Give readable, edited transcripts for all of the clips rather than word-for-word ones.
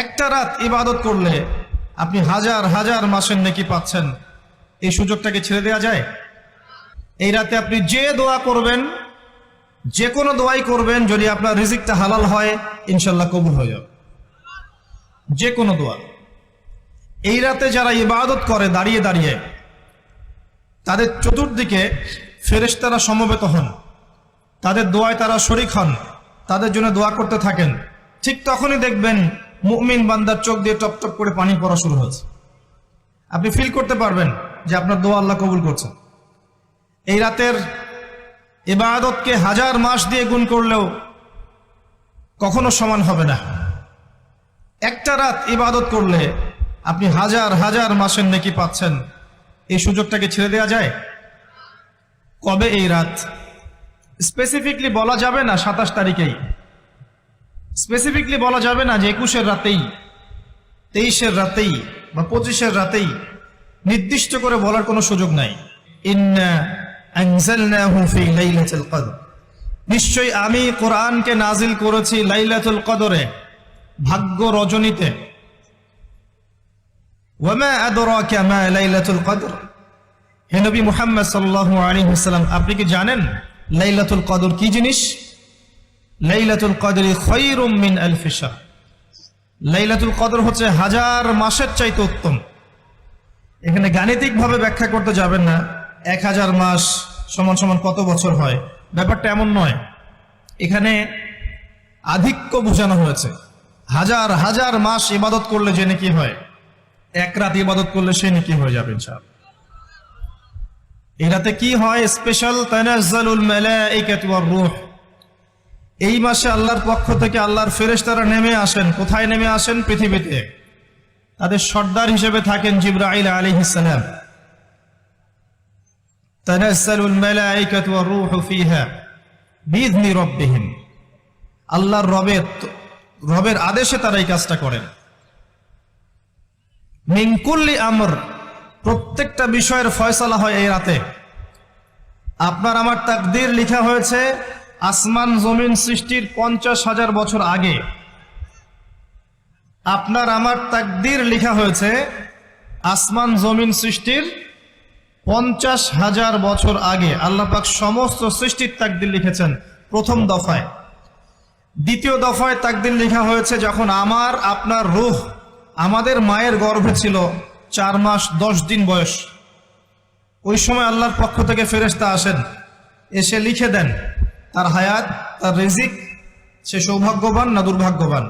একটা রাত ইবাদত করলে আপনি হাজার হাজার মাসের নেকি পাচ্ছেন। এই সুযোগটাকে ছেড়ে দেওয়া যায়? এই রাতে আপনি যে দোয়া করবেন, যে কোনো দোয়াই করবেন, যদি আপনার রিজিকটা হালাল হয় ইনশাল্লাহ কবুল হয়ে যাবে। যে কোনো দোয়া। এই রাতে যারা ইবাদত করে দাঁড়িয়ে দাঁড়িয়ে, তাদের চতুর্দিকে ফেরেশতারা সমবেত হন, তাদের দোয়ায় তারা শরীক হন, তাদের জন্য দোয়া করতে থাকেন। ঠিক তখনই দেখবেন মুমিন বান্দার চোখ দিয়ে টপ টপ করে পানি পড়া শুরু হয়েছে। আপনি ফিল করতে পারবেন যে আপনার দোয়া আল্লাহ কবুল করছেন। এই রাতের ইবাদতকে হাজার মাস দিয়ে গুণ করলেও কখনো সমান হবে না। একটা রাত ইবাদত করলে আপনি হাজার হাজার মাসের নেকি পাচ্ছেন। এই সুযোগটাকে ছেড়ে দেওয়া যায়? কবে এই রাত স্পেসিফিকলি বলা যাবে না, 27 তারিখেই স্পেসিফিকলি বলা যাবে না যে 21-এর রাতেই, 23-এর রাতেই বা 25-এর রাতেই, নির্দিষ্ট করে বলার কোনো সুযোগ নাই। ইন্না আনজালনাহু ফি লাইলাতুল কদর, নিশ্চয়ই আমি কোরআনকে নাজিল করেছি লাইলাতুল কদরে, ভাগ্য রজনীতে। ওয়ামা আদরাকা মা লাইলাতুল কদর, হে নবী মুহাম্মদ সাল্লাল্লাহু আলাইহি ওয়াসাল্লাম, আপনি কি জানেন লাইলাতুল কদর কি জিনিস? লাইলাতুল কদরি খায়রুম মিন আলফি শাহর, লাইলাতুল কদর হচ্ছে হাজার মাসের চাইতে উত্তম। এখানে গাণিতিকভাবে ব্যাখ্যা করতে যাবেন না 1000 মাস সমান সমান কত বছর হয়, ব্যাপারটা এমন নয়। এখানে আধিক্য বোঝানো হয়েছে। হাজার হাজার মাস ইবাদত করলে যে নেকি হয়, এক রাত ইবাদত করলে সে নেকি হয়ে যাবে ইনশাআল্লাহ। এই রাতে কি হয়? স্পেশাল তানাজ্জালুল মালাইকাতু ওয়ার রূহ, এই মাসে আল্লাহর পক্ষ থেকে আল্লাহর ফেরেশতারা নেমে আসেন। কোথায় নেমে আসেন? পৃথিবীতে। তাদের সর্দার হিসেবে থাকেন জিবরাইল আলাইহিস সালাম। তানাজ্জালুল মালাইকাতু ওয়ার রূহু ফিহা বিইذনি রাব্বিহিম, আল্লাহর রবের আদেশে তারা এই কাজটা করেন। মিন কুল্লি আমর, প্রত্যেকটা বিষয়ের ফয়সালা হয় এই রাতে। আপনার আমার তাকদীর লেখা হয়েছে আসমান জমিন সৃষ্টির 50,000 বছর আগে। আপনার আমার তাকদীর লেখা হয়েছে আসমান জমিন সৃষ্টির 50,000 বছর আগে। আল্লাহ পাক সমস্ত সৃষ্টির তাকদীর লিখেছেন প্রথম দফায়। দ্বিতীয় দফায় তাকদীর লেখা হয়েছে যখন আমার আপনার রূহ আমাদের মায়ের গর্ভে ছিল 4 মাস 10 দিন বয়স। ওই সময় আল্লাহর পক্ষ থেকে ফেরেশতা আসেন, এসে লিখে দেন তার হায়াত, তার রিজিক, সে সৌভাগ্যবান না দুর্ভাগ্যবান।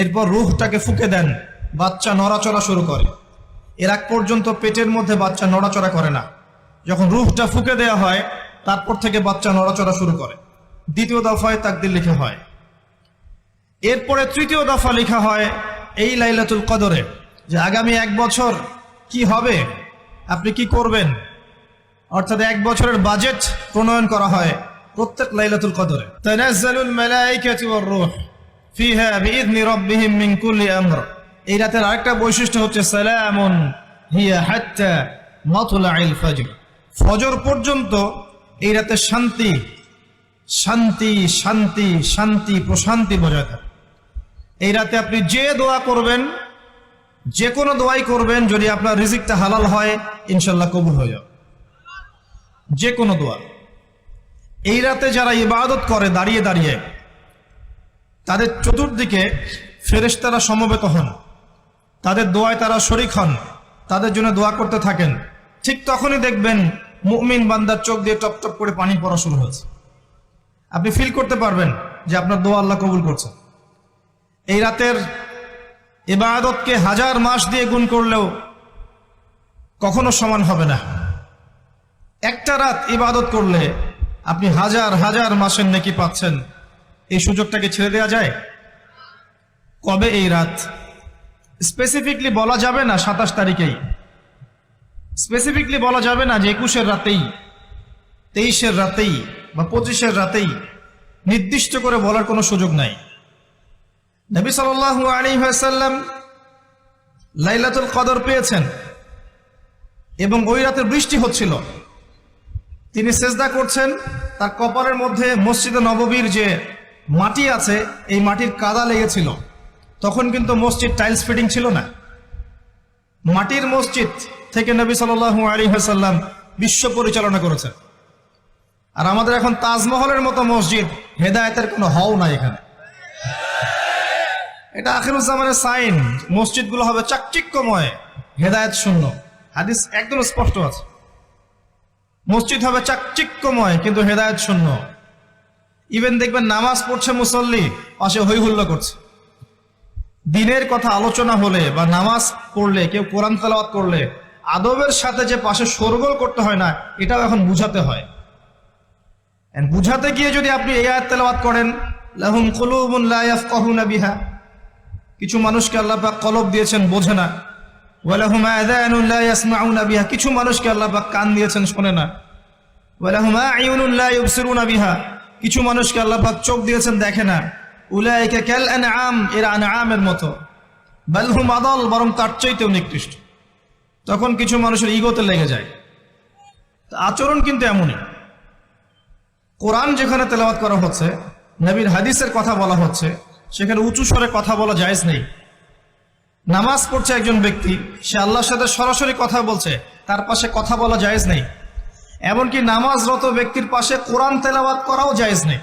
এরপর রূহটাকে ফুঁকে দেন, বাচ্চা নড়াচড়া শুরু করে। এর আগ পর্যন্ত পেটের মধ্যে বাচ্চা নড়াচড়া করে না। যখন রূহটা ফুঁকে দেওয়া হয় তারপর থেকে বাচ্চা নড়াচড়া শুরু করে। দ্বিতীয় দফায় তাকদীর লেখা হয়। এরপরে তৃতীয় দফা লেখা হয় এই লাইলাতুল কদরে, যে আগামী 1 বছর কি হবে, আপনি কি করবেন, অর্থাৎ 1 বছরের বাজেট প্রণয়ন করা হয় প্রত্যেক লাইলাতুল কদরে। তানাজ্জালুল মালাইকাতু ওয়ার রূহ ফিহা বিইذনি রাব্বিহিম মিন কুল্লি আমর। এই রাতের আরেকটা বৈশিষ্ট্য হচ্ছে সালামুন হিয়া হাত্তা মাতলাইল ফজর, ফজর পর্যন্ত এই রাতে শান্তি শান্তি শান্তি শান্তি প্রশান্তি বজায় থাকে। এই রাতে আপনি যে দোয়া করবেন, যে কোনো দোয়াই করবেন, যদি আপনার রিজিকটা হালাল হয় ইনশাল্লাহ কবুল হয়ে যাবে। যে কোনো দোয়া। এই রাতে যারা ইবাদত করে দাঁড়িয়ে দাঁড়িয়ে, তাদের চতুর্দিকে ফেরেশতারা সমবেত হন, তাদের দোয়ায় তারা শরীক হন, তাদের জন্য দোয়া করতে থাকেন। ঠিক তখনই দেখবেন মুমিন বান্দার চোখ দিয়ে টপ টপ করে পানি পড়া শুরু হয়েছে। আপনি ফিল করতে পারবেন যে আপনার দোয়া আল্লাহ কবুল করছেন। এই রাতের ইবাদতকে হাজার মাস দিয়ে গুণ করলেও কখনো সমান হবে না। একটা রাত ইবাদত করলে আপনি হাজার হাজার মাসের নেকি পাচ্ছেন। এই সুযোগটাকে ছেড়ে দেওয়া যায়? কবে এই রাত স্পেসিফিকলি বলা যাবে না, 27 তারিখেই স্পেসিফিকলি বলা যাবে না যে 21-এর রাতেই, 23-এর রাতেই বা 25-এর রাতেই, নির্দিষ্ট করে বলার কোনো সুযোগ নাই। নবী সাল্লাল্লাহু আলাইহি ওয়াসাল্লাম লাইলাতুল কদর পেয়েছেন এবং ওই রাতে বৃষ্টি হচ্ছিল। তিনি সেজদা করছেন, তার কপালের মধ্যে মসজিদে নববীর যে মাটি আছে এই মাটির কাদা লেগেছিল। তখন কিন্তু মসজিদ টাইলস ফিটিং ছিল না, মাটির মসজিদ থেকে নবী সাল্লাল্লাহু আলাইহি ওয়াসাল্লাম বিশ্ব পরিচালনা করেছেন। আর আমাদের এখন তাজমহলের মতো মসজিদ, হেদায়েতের কোনো হও নাই এখানে। এটা আখিরুজ্জামানের সাইন, মসজিদগুলো হবে চাকচিক্যময়, হেদায়েত শূন্য। হাদিস একদম স্পষ্ট আছে, মসজিদ হবে চাকচিক্যময় কিন্তু হেদায়েত শূন্য। ইভেন দেখবেন নামাজ পড়ছে মুসল্লি, পাশে হৈ হুল্লো করছে। দিনের কথা আলোচনা হলে বা নামাজ পড়লে, কেউ কোরআন তেলাওয়াত করলে আদবের সাথে যে পাশে শোরগোল করতে হয় না, এটাও এখন বুঝাতে হয়। বুঝাতে গিয়ে যদি আপনি এই আয়াত তেলাওয়াত করেন, লাহুম কুলুবুন লা ইয়াফকাহুনা বিহা, কিছু মানুষকে আল্লাহ পাক কলব দিয়েছেন বোঝে না। ওয়া লাহুম আযানুন লা ইয়াসমাউনা বিহা, কিছু মানুষকে আল্লাহ পাক কান দিয়েছেন শোনে না। ওয়া লাহুম আ'য়ুনুন লা ইউবসিরুনা বিহা, কিছু মানুষকে আল্লাহ পাক চোখ দিয়েছেন দেখে না। উলাইকা কাল আনআম, এরা আনআমের মতো। বাল হুম আদাল, বরং তার চাইতেও নিকৃষ্ট। তখন কিছু মানুষের ইগোতে লেগে যায়। আচরণ কিন্তু এমনই। কোরআন যেখানে তেলাওয়াত করা হচ্ছে, নবীর হাদিসের কথা বলা হচ্ছে, সেখানে উঁচু স্বরে কথা বলা জায়েজ নেই। নামাজ পড়ছে একজন ব্যক্তি, সে আল্লাহর সাথে সরাসরি কথা বলছে, তার পাশে কথা বলা জায়েজ নেই। এমনকি নামাজরত ব্যক্তির পাশে কোরআন তেলাওয়াত করাও জায়েজ নেই।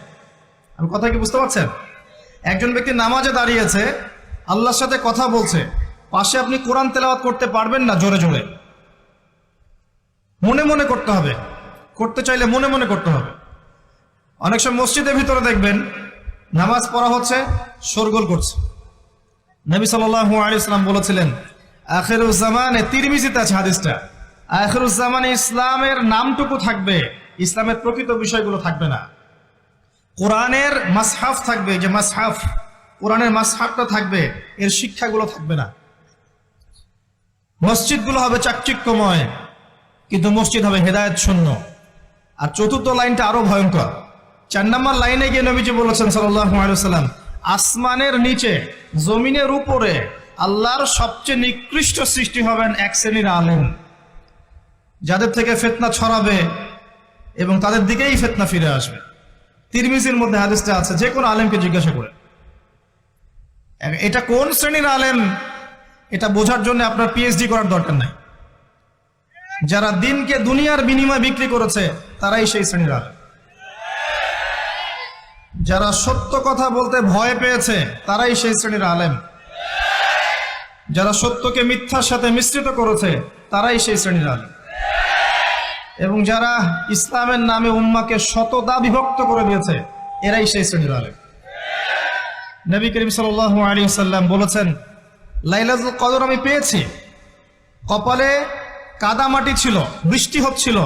আমি কথা কি বুঝতে পারছেন? একজন ব্যক্তি নামাজে দাঁড়িয়েছে, আল্লাহর সাথে কথা বলছে, পাশে আপনি কোরআন তেলাওয়াত করতে পারবেন না জোরে জোরে। মনে মনে করতে হবে, করতে চাইলে মনে মনে করতে হবে। অনেক সময় মসজিদের ভিতরে দেখবেন নামাজ পড়া হচ্ছে, শোরগোল করছে। নবী সাল্লাল্লাহু আলাইহি ওয়াসাল্লাম বলেছিলেন, আখিরুজ জামানে, তিরমিজিতে আছে হাদিসটা, আখিরুজ জামানে ইসলামের নামটুকু থাকবে, ইসলামের প্রকৃত বিষয়গুলো থাকবে না। কোরআনের মাসহাফ থাকবে, যে মাসহাফ, কোরআনের মাসহাফটা থাকবে, এর শিক্ষাগুলো থাকবে না। মসজিদগুলো হবে চাকচিক্যময় কিন্তু মসজিদ হবে হেদায়েত শূন্য। আর চতুর্থ লাইনটা আরো ভয়ঙ্কর। 4 নম্বর লাইনে গিয়ে নবীজি বলেছেন সাল্লাল্লাহু আলাইহি ওয়াসাল্লাম, আসমানের নিচে জমিনের উপরে আল্লাহর সবচেয়ে নিকৃষ্ট সৃষ্টি হবেন এক শ্রেণীর আলেম, যাদের থেকে ফিতনা ছড়াবে এবং তাদের দিকেই ফিতনা ফিরে আসবে। তিরমিজির মধ্যে হাদিসটা আছে, যে কোনো আলেমকে জিজ্ঞাসা করে এটা কোন শ্রেণীর আলেম, এটা বোঝার জন্য আপনার পিএইচডি করার দরকার নাই। যারা দিনকে দুনিয়ার বিনিময়ে বিক্রি করেছে, তারাই সেই শ্রেণীর আলেম। যারা সত্য কথা বলতে ভয় পেয়েছে, তারাই সেই শ্রেণীর আলেম। যারা সত্যকে মিথ্যার সাথে মিশ্রিত করেছে, তারাই সেই শ্রেণীর আলেম। এবং যারা ইসলামের নামে উম্মাকে শতদা বিভক্ত করে দিয়েছে, এরাই সেই শ্রেণীর আলেম। নবী করিম সাল্লাল্লাহু আলাইহি ওয়াসাল্লাম বলেছেন, লাইলাতুল কদর আমি পেয়েছি, কপালে কাদামাটি ছিল, বৃষ্টি হচ্ছিল,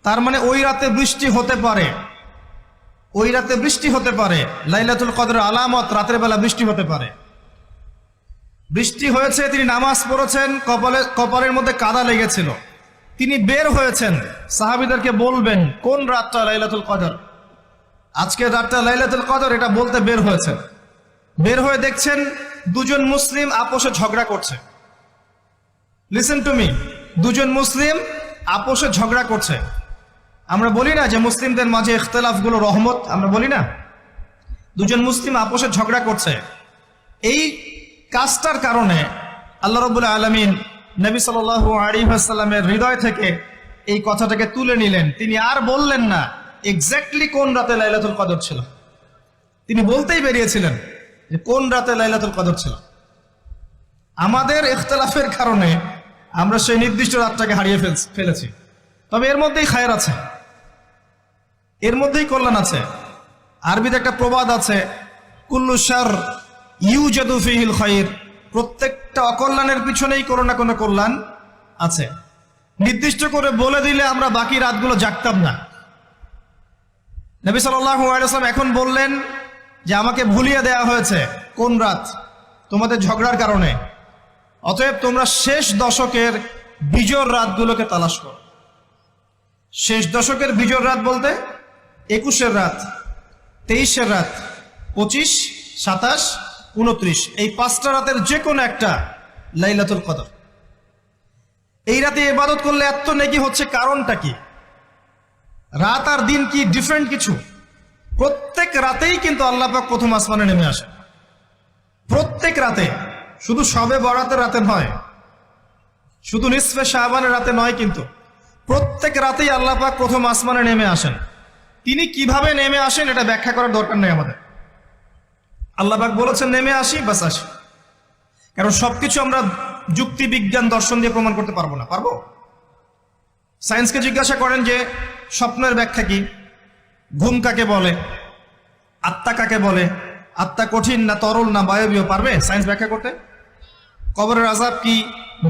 তার মানে ওই রাতে বৃষ্টি হতে পারে, ওই রাতে বৃষ্টি হতে পারে। লাইলাতুল কদরের আলামত, রাতের বেলা বৃষ্টি হতে পারে। বৃষ্টি হয়েছে, তিনি নামাজ পড়েছেন, কপালের মধ্যে কাদা লেগেছিল, তিনি বের হয়েছেন, সাহাবীদেরকে বলবেন কোন রাতটা লাইলাতুল কদর, আজকের রাতটা লাইলাতুল কদর, এটা বলতে বের হয়েছেন। বের হয়ে দেখছেন দুজন মুসলিম আপোষে ঝগড়া করছে। লিসেন টু মি, দুজন মুসলিম আপোষে ঝগড়া করছে। আমরা বলি না যে মুসলিমদের মাঝে ইখতিলাফগুলো রহমত, আমরা বলি না? দুজন মুসলিম আপোষে ঝগড়া করছে, এই কাজটার কারণে আল্লাহ রাব্বুল আলামিন নবী সাল্লাল্লাহু আলাইহি ওয়াসাল্লামের হৃদয় থেকে এই কথাটাকে তুলে নিলেন। তিনি আর বললেন না এক্স্যাক্টলি কোন রাতে লাইলাতুল কদর ছিল, তিনি বলতেই বেরিয়েছিলেন যে কোন রাতে লাইলাতুল কদর ছিল। আমাদের ইখতিলাফের কারণে আমরা সেই নির্দিষ্ট রাতটাকে হারিয়ে ফেলেছি। তবে এর মধ্যেই খায়ের আছে, এর মধ্যেই কল্যাণ আছে। আরবিতে একটা প্রবাদ আছে, কুল্লু শার ইউজাদু ফিহিল খায়র, প্রত্যেকটা অকল্যাণের পিছনেই কোনো না কোনো কল্যাণ আছে। নির্দিষ্ট করে বলে দিলে আমরা বাকি রাতগুলো জাগতাম না। নবী সাল্লাল্লাহু আলাইহি ওয়াসাল্লাম এখন বললেন যে আমাকে ভুলিয়ে দেয়া হয়েছে কোন রাত, তোমাদের ঝগড়ার কারণে। অতএব তোমরা শেষ দশকের বিজোড় রাতগুলোকে তালাশ করো। শেষ দশকের বিজোড় রাত বলতে 21-এর রাত, 23-এর রাত, 25, 27, 29, এই 5টা রাতের যে কোনো একটা লাইলাতুল কদর। এই রাতে ইবাদত করলে এত নেকি হচ্ছে, কারণটা কি? রাত আর দিন কি ডিফারেন্ট কিছু? প্রত্যেক রাতেই কিন্তু আল্লাহ পাক প্রথম আসমানে নেমে আসে। প্রত্যেক রাতে, শুধু শবে বরাতের রাতে নয়, শুধু নিসফে শাবানের রাতে নয়, কিন্তু প্রত্যেক রাতেই আল্লাহ পাক প্রথম আসমানে নেমে আসেন। তিনি কিভাবে নেমে আসেন এটা ব্যাখ্যা করার দরকার নেই আমাদের। আল্লাহ পাক বলেছেন নেমে আসি, বাস আসি। কারণ সবকিছু আমরা যুক্তি, বিজ্ঞান, দর্শন দিয়ে প্রমাণ করতে পারবো না। পারবো? সায়েন্সকে জিজ্ঞাসা করেন যে স্বপ্নের ব্যাখ্যা কি, ঘুম কাকে বলে, আত্মা কাকে বলে, আত্মা কঠিন না তরল না বায়বীয়, পারবে সায়েন্স ব্যাখ্যা করতে? কবরের আযাব কি,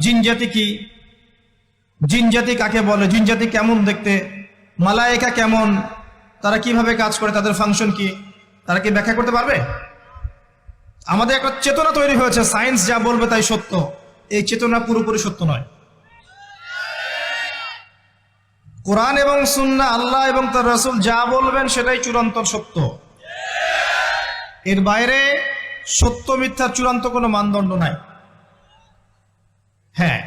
জিন জাতি কি, জিন জাতি কাকে বলে, জিন জাতি কেমন দেখতে, মালায়েকা কেমন, তারা কিভাবে কাজ করে, তাদের ফাংশন কি, তারা কি ব্যাখ্যা করতে পারবে? আমাদের একটা চেতনা তৈরি হয়েছে, সায়েন্স যা বলবে তাই সত্য। এই চেতনা পুরোপুরি সত্য নয়। কোরআন এবং সুন্নাহ, আল্লাহ এবং তার রাসূল যা বলবেন সেটাই চূড়ান্ত সত্য। এর বাইরে সত্য মিথ্যার চূড়ান্ত কোনো মানদণ্ড নাই। হ্যাঁ,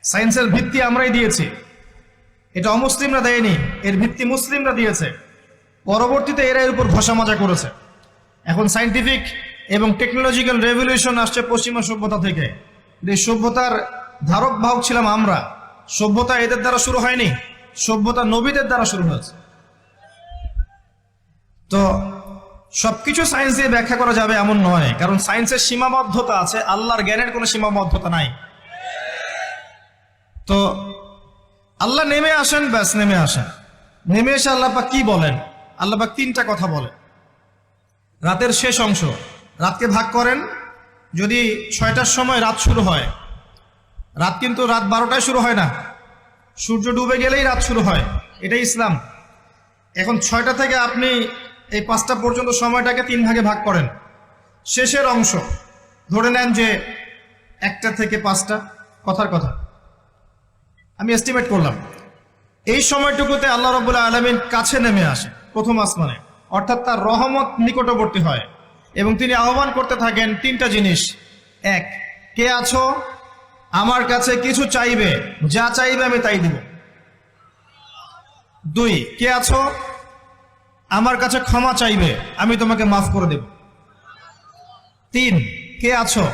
সায়েন্সের ভিত্তি আমরাই দিয়েছি, এটা অমুসলিমরা দেয়নি, এর ভিত্তি মুসলিমরা দিয়েছে। পরবর্তীতে এরা এর উপর ঘষা মাজা করেছে। এখন সায়েন্টিফিক এবং টেকনোলজিক্যাল রেভলিউশন আসছে পশ্চিমা সভ্যতা থেকে। এই সভ্যতার ধারক বাহক ছিলাম আমরা। সভ্যতা এদের দ্বারা শুরু হয়নি, সভ্যতা নবীদের দ্বারা শুরু হয়েছে। তো সবকিছু সায়েন্স দিয়ে ব্যাখ্যা করা যাবে এমন নয়, কারণ সায়েন্সের সীমাবদ্ধতা আছে, আল্লাহর জ্ঞানের কোনো সীমাবদ্ধতা নাই। তো আল্লাহ নেমে আসেন, ব্যাস নেমে আসেন। নেমে এসে আল্লাহ পাক কি বলেন? আল্লাহ পাক তিনটা কথা বলেন। রাতের শেষ অংশ, রাতকে ভাগ করেন। যদি 6টার সময় রাত শুরু হয়, রাত কিন্তু রাত 12টায় শুরু হয় না, সূর্য ডুবে গেলেই রাত শুরু হয়, এটাই ইসলাম। এখন 6টা থেকে আপনি এই 5টা পর্যন্ত সময়টাকে 3 ভাগে ভাগ করেন। শেষের অংশ ধরে নেন যে 1টা থেকে 5টা, কথার কথা আমি এস্টিমেট করলাম, এই সময়টুকুতে আল্লাহ রাব্বুল আলামিন কাছে নেমে আসে প্রথম আসমানে, অর্থাৎ তার রহমত নিকটবর্তী হয় এবং তিনি আহ্বান করতে থাকেন 3টা জিনিস। 1, কে আছো? আমার কাছে কিছু চাইবে, যা চাইবে আমি তাই দিব। 2, কে আছো? আমার কাছে ক্ষমা চাইবে, আমি তোমাকে মাফ করে দেব। 3, কে আছো?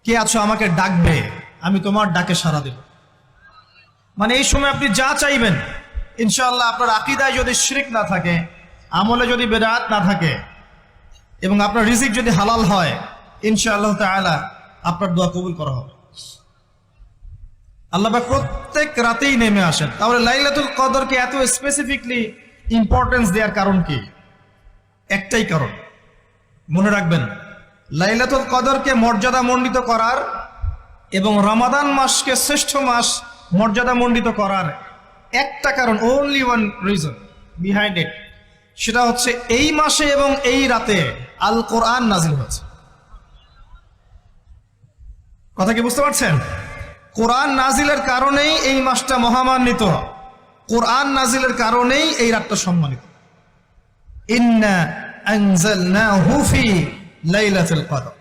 কে আছো আমাকে ডাকবে, আমি তোমার ডাকে সাড়া দেব। মানে এই সময় আপনি যা চাইবেন, ইনশাআল্লাহ আপনার আকীদায় যদি শিরক না থাকে, আমলে যদি বেদাত না থাকে এবং আপনার রিজিক যদি হালাল হয়, ইনশাআল্লাহ তাআলা আপনার দোয়া কবুল করা হবে। আল্লাহ পাক প্রত্যেক রাতেই নেমে আসেন। তাহলে লাইলাতুল কদরকে এত স্পেসিফিকলি ইম্পর্টেন্স দেওয়ার কারণ কি? একটাই কারণ, মনে রাখবেন, লাইলাতুল কদরকে মর্যাদা মণ্ডিত করার এবং রমাদান মাসকে শ্রেষ্ঠ মাস মর্যাদা মণ্ডিত করার একটা কারণ, only one reason behind it, সেটা হচ্ছে এই মাসে এবং এই রাতে আল কোরআন নাজিল হয়েছে। কথা কি বুঝতে পারছেন? কোরআন নাজিলের কারণেই এই মাসটা মহামান্বিত, কোরআন নাজিলের কারণেই এই রাতটা সম্মানিত। ইন্না আনজালনাহু ফি লাইলাতুল কদর।